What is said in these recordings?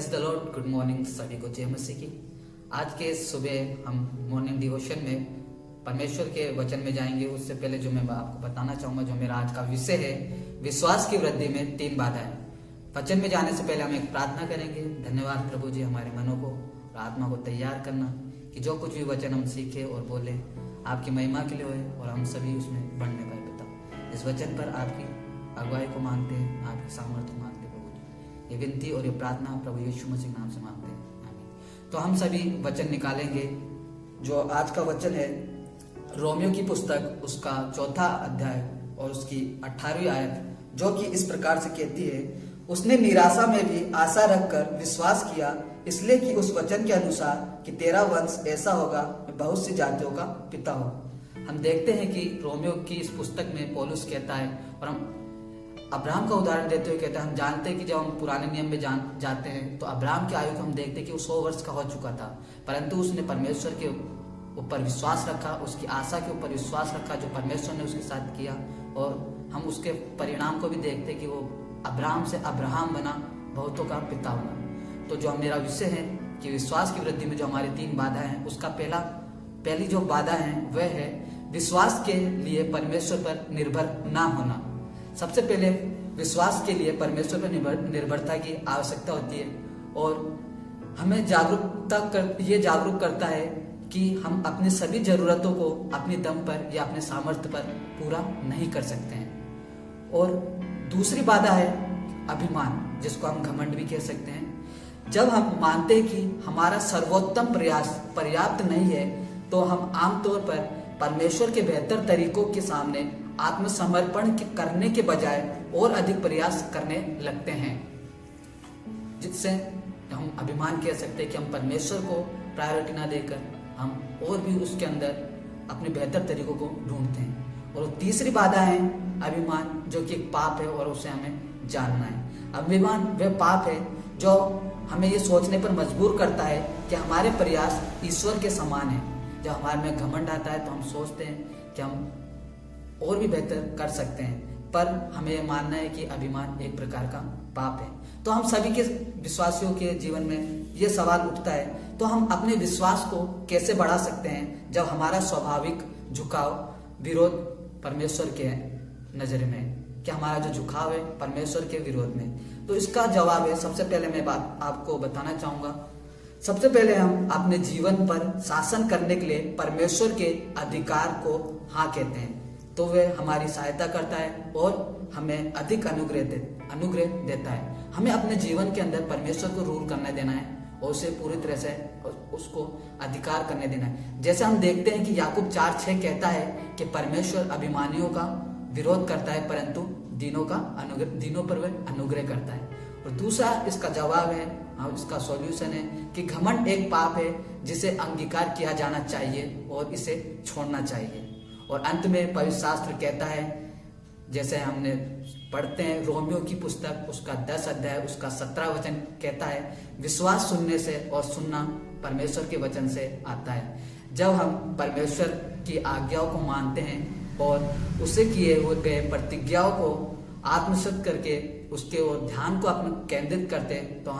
Praise the Lord. Good morning सभी को, जय मसीह की। आज के सुबह हम मॉर्निंग डिवोशन में परमेश्वर के वचन में जाएंगे। उससे पहले जो मैं आपको बताना चाहूंगा, जो मेरा आज का विषय है, विश्वास की वृद्धि में 3 बाधाएं। वचन में जाने से पहले हम एक प्रार्थना करेंगे। धन्यवाद प्रभु जी, हमारे मनों को और आत्मा को तैयार करना कि जो कुछ भी वचन हम सीखे और बोले आपकी महिमा के लिए होए और हम सभी उसमें बढ़ने पाए। पिता, इस वचन पर आपकी अगुवाई को मांगते हैं, आपकी सामर्थ्य मांगते हैं प्रभु जी। ये विनती और ये प्रार्थना प्रभु यीशु मसीह नाम से मांगते हैं, आमीन। तो हम सभी वचन निकालेंगे। जो आज का वचन है रोमियो की पुस्तक, उसका 4 अध्याय और उसकी 18वीं आयत, जो कि इस प्रकार से कहती है, उसने निराशा में भी आशा रखकर विश्वास किया, इसलिए कि उस वचन के अनुसार कि तेरा वंश ऐसा होगा, बहुत सी जातियों का पिता हो। हम देखते हैं कि रोमियो की इस पुस्तक में पौलुस कहता है, और हम अब्राहम का उदाहरण देते हुए कहता है, हम जानते हैं कि जब हम पुराने नियम में जाते हैं तो अब्राहम की आयु को हम देखते हैं कि वो 100 वर्ष का हो चुका था, परंतु उसने परमेश्वर के ऊपर विश्वास रखा, उसकी आशा के ऊपर विश्वास रखा जो परमेश्वर ने उसके साथ किया, और हम उसके परिणाम को भी देखते कि वो अब्राहम से अब्राहम बना, बहुतों का पिता बना। तो जो मेरा विषय है कि विश्वास की वृद्धि में जो हमारी 3 बाधा हैं, उसका पहली जो बाधा है वह है विश्वास के लिए परमेश्वर पर निर्भर ना होना। सबसे पहले विश्वास के लिए परमेश्वर पर निर्भरता की आवश्यकता होती है, और हमें ये जागरूक करता है कि हम अपनी सभी जरूरतों को अपने दम पर या अपने सामर्थ्य पर पूरा नहीं कर सकते हैं। और दूसरी बाधा है अभिमान, जिसको हम घमंड भी कह सकते हैं। जब हम मानते हैं कि हमारा सर्वोत्तम प्रयास पर्याप्त नहीं है, तो हम आमतौर पर परमेश्वर के बेहतर तरीकों के सामने आत्मसमर्पण करने के बजाय और अधिक प्रयास करने लगते हैं, जिससे हम अभिमान कह सकते हैं कि हम परमेश्वर को प्रायोरिटी ना देकर हम और भी उसके अंदर अपने बेहतर तरीकों को ढूंढते हैं। और तीसरी बाधा है अभिमान, जो कि एक पाप है और उसे हमें जानना है। अभिमान वह पाप है जो हमें ये सोचने पर मजबूर करता है कि हमारे प्रयास ईश्वर के समान है। जब हमारे में घमंड आता है तो हम सोचते हैं कि हम और भी बेहतर कर सकते हैं, पर हमें ये मानना है कि अभिमान एक प्रकार का पाप है। तो हम सभी के विश्वासियों के जीवन में ये सवाल उठता है, तो हम अपने विश्वास को कैसे बढ़ा सकते हैं जब हमारा स्वाभाविक झुकाव विरोध परमेश्वर के नजर में, कि हमारा जो झुकाव है परमेश्वर के विरोध में। तो इसका जवाब है, सबसे पहले मैं बात आपको बताना चाहूंगा। सबसे पहले हम अपने जीवन पर शासन करने के लिए परमेश्वर के अधिकार को हाँ कहते हैं, तो वह हमारी सहायता करता है और हमें अधिक अनुग्रह देता है। हमें अपने जीवन के अंदर परमेश्वर को रूल करने देना है और उसे पूरी तरह से उसको अधिकार करने देना है। जैसे हम देखते हैं कि याकूब 4:6 कहता है कि परमेश्वर अभिमानियों का विरोध करता है, परंतु दीनों पर वह अनुग्रह करता है। और दूसरा इसका जवाब है, इसका सॉल्यूशन है कि घमंड एक पाप है जिसे अंगीकार किया जाना चाहिए और इसे छोड़ना चाहिए। और अंत में पवित्र शास्त्र कहता है, जैसे हमने पढ़ते हैं रोमियो की पुस्तक, उसका 10 अध्याय उसका 17 वचन कहता है, विश्वास सुनने से और सुनना परमेश्वर के वचन से आता है। जब हम परमेश्वर की आज्ञाओं को मानते हैं और उसे किए गए प्रतिज्ञाओं को आत्मसात करके उसके और ध्यान को अपने केंद्रित करते हैं, तो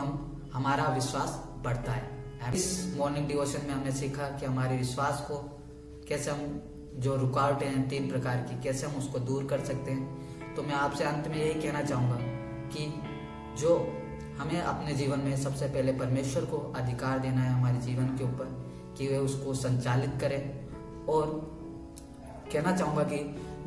हमारा विश्वास बढ़ता है। इस मॉर्निंग डिवोशन में हमने सीखा कि हमारे विश्वास को कैसे हम, जो रुकावटें हैं 3 प्रकार की, कैसे हम उसको दूर कर सकते हैं। तो मैं आपसे अंत में यही कहना चाहूँगा कि जो हमें अपने जीवन में सबसे पहले परमेश्वर को अधिकार देना है हमारे जीवन के ऊपर, कि वे उसको संचालित करे। और कहना चाहूँगा कि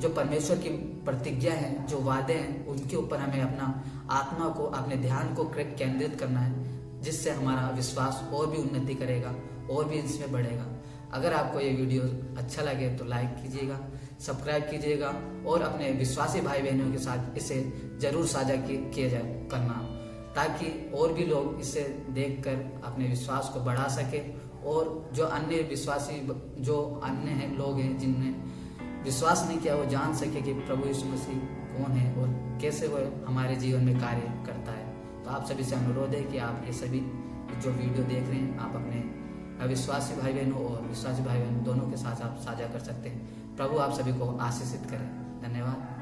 जो परमेश्वर की प्रतिज्ञा है, जो वादे हैं, उनके ऊपर हमें अपना आत्मा को, अपने ध्यान को केंद्रित करना है, जिससे हमारा विश्वास और भी उन्नति करेगा और भी इसमें बढ़ेगा। अगर आपको ये वीडियो अच्छा लगे तो लाइक कीजिएगा, सब्सक्राइब कीजिएगा और अपने विश्वासी भाई बहनों के साथ इसे जरूर साझा करना, ताकि और भी लोग इसे देखकर अपने विश्वास को बढ़ा सके, और जो अन्य विश्वासी हैं लोग हैं जिनने विश्वास नहीं किया, वो जान सके कि प्रभु यीशु मसीह कौन है और कैसे वो हमारे जीवन में कार्य करता है। तो आप सभी से अनुरोध है कि आप ये सभी जो वीडियो देख रहे हैं, आप अपने अविश्वासी भाई बहनों और विश्वासी भाई बहनों दोनों के साथ आप साझा कर सकते हैं। प्रभु आप सभी को आशीषित करें। धन्यवाद।